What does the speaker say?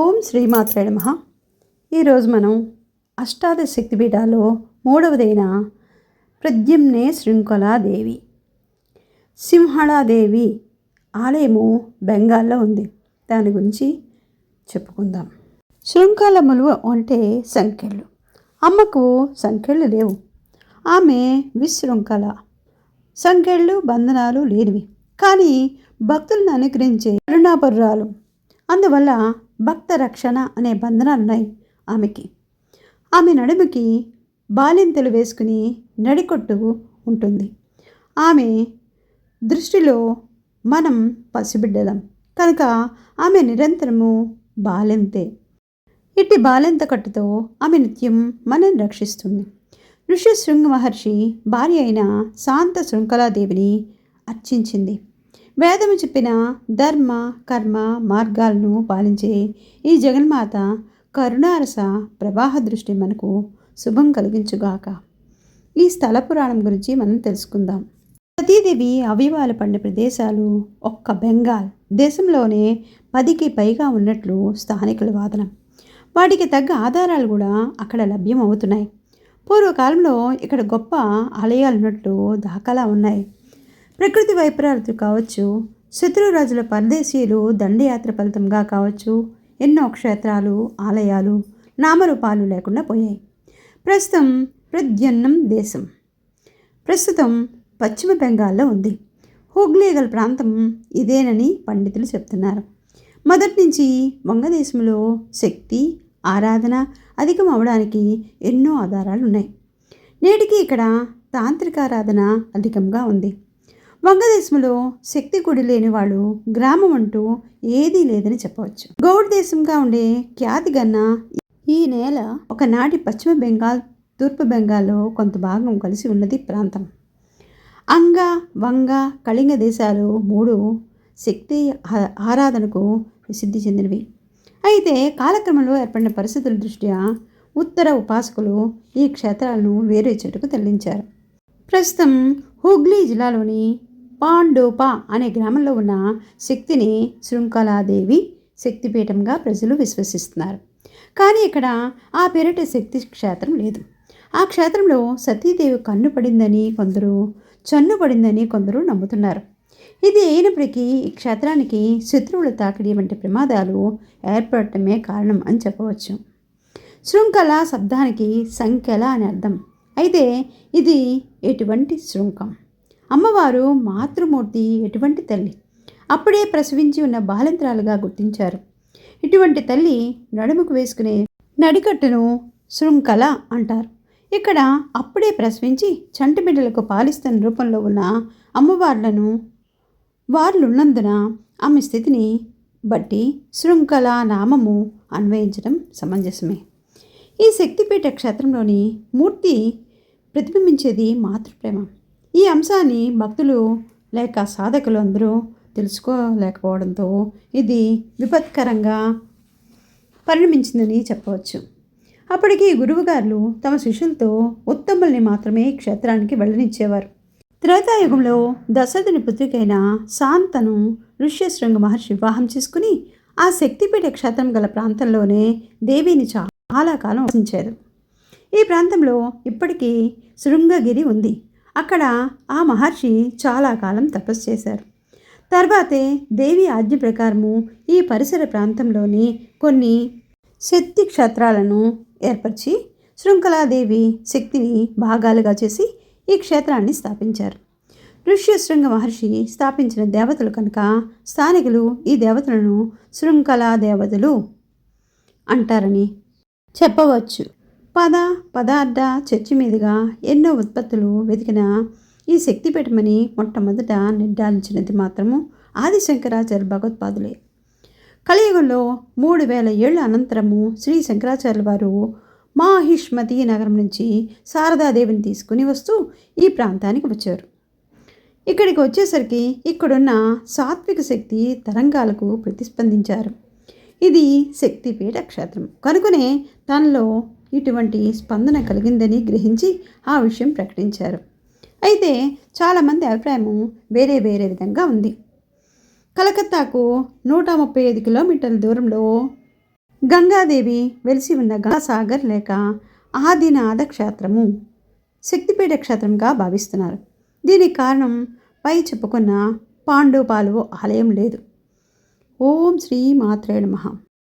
ఓం శ్రీమాత్రే నమః. ఈరోజు మనం అష్టాదశ శక్తిపీఠాల్లో మూడవదైన ప్రద్యుమ్నే శృంఖలాదేవి సింహళాదేవి ఆలయము బెంగాల్లో ఉంది. దాని గురించి చెప్పుకుందాం. శృంఖలములు అంటే సంఖ్యలు. అమ్మకు సంఖ్యలు లేవు. ఆమె విశృంఖల, సంఖ్యలు బంధనాలు లేనివి. కానీ భక్తులను అనుగ్రహించే కరుణాపరురాలు. అందువల్ల భక్త రక్షణ అనే బంధనాలున్నాయి ఆమెకి. ఆమె నడుముకి బాలింతలు వేసుకుని నడికొట్టు ఉంటుంది. ఆమె దృష్టిలో మనం పసిబిడ్డలం కనుక ఆమె నిరంతరము బాలింతే. ఇట్టి బాలింత కట్టుతో ఆమె నిత్యం మనల్ని రక్షిస్తుంది. ఋష్యశృంగ మహర్షి భార్య అయిన శాంత శృంఖలాదేవిని అర్చించింది. వేదము చెప్పిన ధర్మ కర్మ మార్గాలను పాలించే ఈ జగన్మాత కరుణారస ప్రవాహ దృష్టి మనకు శుభం కలిగించుగాక. ఈ స్థల పురాణం గురించి మనం తెలుసుకుందాం. సతీదేవి అవయవాలు పడిన ప్రదేశాలు ఒక్క బెంగాల్ దేశంలోనే 10కి పైగా ఉన్నట్లు స్థానికుల వాదన. వాటికి తగ్గ ఆధారాలు కూడా అక్కడ లభ్యం అవుతున్నాయి. పూర్వకాలంలో ఇక్కడ గొప్ప ఆలయాలు ఉన్నట్లు దాఖలా ఉన్నాయి. ప్రకృతి వైపరీత్యాలు కావచ్చు, శత్రురాజుల పరదేశీయులు దండయాత్ర ఫలితంగా కావచ్చు, ఎన్నో క్షేత్రాలు ఆలయాలు నామరూపాలు లేకుండా పోయాయి. ప్రస్తుతం ప్రద్యుమ్నం దేశం ప్రస్తుతం పశ్చిమ బెంగాల్లో ఉంది. హుగ్లీ గల ప్రాంతం ఇదేనని పండితులు చెప్తున్నారు. మొదటి నుంచి వంగదేశంలో శక్తి ఆరాధన అధికం అవడానికి ఎన్నో ఆధారాలు ఉన్నాయి. నేటికి ఇక్కడ తాంత్రికారాధన అధికంగా ఉంది. వంగదేశంలో శక్తి గుడి లేని వాళ్ళు గ్రామం అంటూ ఏదీ లేదని చెప్పవచ్చు. గౌడ్ దేశంగా ఉండే ఖ్యాతిగన్న ఈ నేల ఒకనాటి పశ్చిమ బెంగాల్ తూర్పు బెంగాల్లో కొంత భాగం కలిసి ఉన్నది ప్రాంతం. అంగ వంగ కళింగ దేశాలు 3 శక్తి ఆరాధనకు ప్రసిద్ధి చెందినవి. అయితే కాలక్రమంలో ఏర్పడిన పరిస్థితుల దృష్ట్యా ఉత్తర ఉపాసకులు ఈ క్షేత్రాలను వేరే చెట్టుకు తరలించారు. ప్రస్తుతం హుగ్లీ జిల్లాలోని పాండోపా అనే గ్రామంలో ఉన్న శక్తిని శృంఖలాదేవి శక్తిపీఠంగా ప్రజలు విశ్వసిస్తున్నారు. కానీ ఇక్కడ ఆ పేరిట శక్తి క్షేత్రం లేదు. ఆ క్షేత్రంలో సతీదేవి కన్ను పడిందని కొందరు, చన్ను పడిందని కొందరు నమ్ముతున్నారు. ఇది అయినప్పటికీ ఈ క్షేత్రానికి శత్రువుల తాకిడి వంటి ప్రమాదాలు ఏర్పడటమే కారణం అని చెప్పవచ్చు. శృంఖల శబ్దానికి సంఖ్యల అని అర్థం. అయితే ఇది ఎటువంటి శృంఖం? అమ్మవారు మాతృమూర్తి, ఎటువంటి తల్లి. అప్పుడే ప్రసవించి ఉన్న బాలింత్రాలుగా గుర్తించారు. ఇటువంటి తల్లి నడుముకు వేసుకునే నడికట్టును శృంఖల అంటారు. ఇక్కడ అప్పుడే ప్రసవించి చంటి బిడ్డలకు పాలిస్తున్న రూపంలో ఉన్న అమ్మవార్లను వార్లున్నందున ఆమె స్థితిని బట్టి శృంఖల నామము అన్వయించడం సమంజసమే. ఈ శక్తిపీఠ క్షేత్రంలోని మూర్తి ప్రతిబింబించేది మాతృప్రేమ. ఈ అంశాన్ని భక్తులు లేక సాధకులు అందరూ తెలుసుకోలేకపోవడంతో ఇది విపత్కరంగా పరిణమించిందని చెప్పవచ్చు. అప్పటికి గురువుగారులు తమ శిష్యులతో ఉత్తముల్ని మాత్రమే క్షేత్రానికి వెళ్ళనిచ్చేవారు. త్రేతాయుగంలో దశరథుని పుత్రికైన శాంతను ఋష్యశృంగ మహర్షి వివాహం చేసుకుని ఆ శక్తిపీఠ క్షేత్రం గల ప్రాంతంలోనే దేవిని చాలా కాలం వసించారు. ఈ ప్రాంతంలో ఇప్పటికీ శృంగగిరి ఉంది. అక్కడ ఆ మహర్షి చాలా కాలం తపస్సు చేశారు. తర్వాతే దేవి ఆజ్ఞ ప్రకారము ఈ పరిసర ప్రాంతంలోని కొన్ని శక్తి క్షేత్రాలను ఏర్పరిచి శృంఖలాదేవి శక్తిని భాగాలుగా చేసి ఈ క్షేత్రాన్ని స్థాపించారు. ఋష్యశృంగ మహర్షి స్థాపించిన దేవతలు కనుక స్థానికులు ఈ దేవతలను శృంఖలా దేవతలు అంటారని చెప్పవచ్చు. పదార్థ చర్చ మీదుగా ఎన్నో ఉత్పత్తులు వెతికిన ఈ శక్తిపీఠమని మొట్టమొదట నిర్ధారించినది మాత్రము ఆదిశంకరాచార్య భగవత్పాదులే. కలియుగంలో 3000 ఏళ్ల అనంతరము శ్రీ శంకరాచార్యుల వారు మాహిష్మతి నగరం నుంచి శారదాదేవిని తీసుకుని వస్తూ ఈ ప్రాంతానికి వచ్చారు. ఇక్కడికి వచ్చేసరికి ఇక్కడున్న సాత్విక శక్తి తరంగాలకు ప్రతిస్పందించారు. ఇది శక్తిపీఠ క్షేత్రం కనుకనే తనలో ఇటువంటి స్పందన కలిగిందని గ్రహించి ఆ విషయం ప్రకటించారు. అయితే చాలామంది అభిప్రాయము వేరే విధంగా ఉంది. కలకత్తాకు 135 కిలోమీటర్ల దూరంలో గంగాదేవి వెలిసి ఉన్న గంగాసాగర్ లేక ఆదినాథ క్షేత్రము శక్తిపీఠ క్షేత్రంగా భావిస్తున్నారు. దీనికి కారణం పై చెప్పుకున్న పాండవపాలెం ఆలయం లేదు. ఓం శ్రీ మాత్రే నమః.